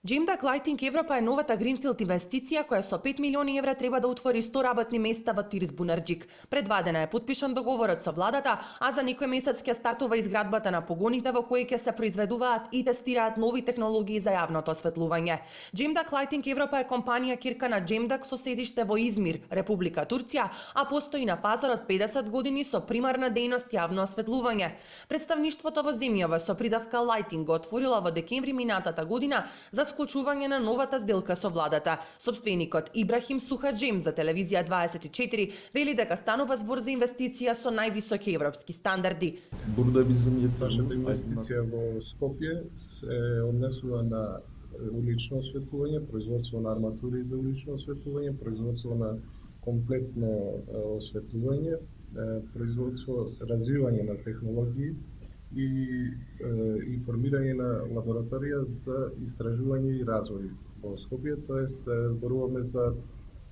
Джемдак Lighting Европа е новата гринфилд инвестиција која со 5 милиони евра треба да отвори 100 работни места во Тирс Бунарџик. Предвадена е подпишан договорот со владата, а за некој месец ќе стартува изградбата на погоните во кои ќе се произведуваат и тестираат нови технологии за јавното осветлување. Джемдак Lighting Европа е компанија кирка на Джемдак со седиште во Измир, Република Турција, а постои на пазарот 50 години со примарна дејност јавно осветлување. Представништвото во земјава со придавка Lighting го отворила во декември минатата година за склучување на новата сделка со владата. Собственикот Ибрахим Сухаџем за телевизија 24 вели дека станува збор за инвестиција со највисоки европски стандарди. Нашата инвестиција во Скопје се однесува на улично осветлување, производство на арматури за улично осветлување, производство на комплетно осветлување, производство, развивање на технологии и информирање на лабораторија за истражување и развој во Скопје, тоест зборуваме за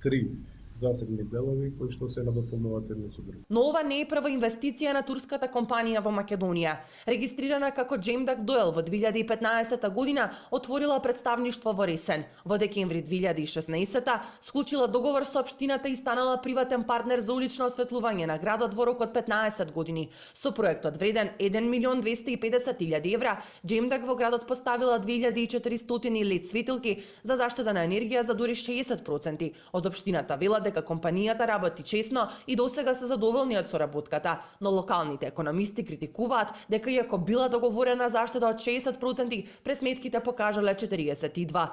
3 засебни делови кои што се надополнуваат едно со друго. Но ова не е прва инвестиција на турската компанија во Македонија. Регистрирана како Джемдак Доел во 2015 година, отворила представништво во Ресен. Во декември 2016 склучила договор со општината и станала приватен партнер за улично осветлување на градот во рок од 15 години. Со проектот вреден 1 милион 250 илјади евра, Джемдак во градот поставила 2400 лед светилки за заштеда на енергија за дури 60%. Од општината велат дека компанијата работи чесно и досега се задоволни од соработката, но локалните економисти критикуваат дека иако била договорена заштеда од 60%, пресметките покажале 42%.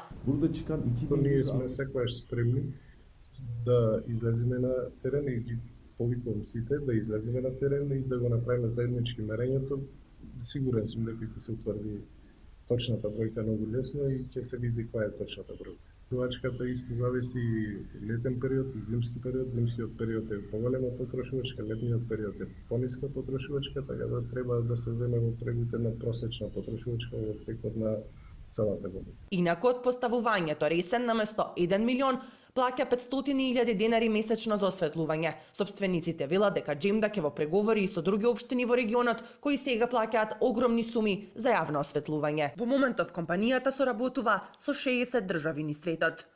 Ние сме секогаш спремни да излеземе на терен и ги повикувам сите да излеземе на терен и да го направиме заеднички мерењето. Сигурен сум дека ќе се утврди точната бројка многу лесно и ќе се види која е точната бројка. Потрошувачката исто зависи и летен период и зимски период. Зимскиот период е поголема потрошувачка, летниот период е пониска потрошувачка, така да треба да се земе во предвид на просечна потрошувачка во текот на целата година. Инаку од поставувањето Ресен наместо 1 милион плаќа 500.000 денари месечно за осветлување. Собствениците велат дека Джемдак е во преговори и со други општини во регионот кои сега плаќаат огромни суми за јавно осветлување. Во моментов компанијата соработува со 60 држави низ светот.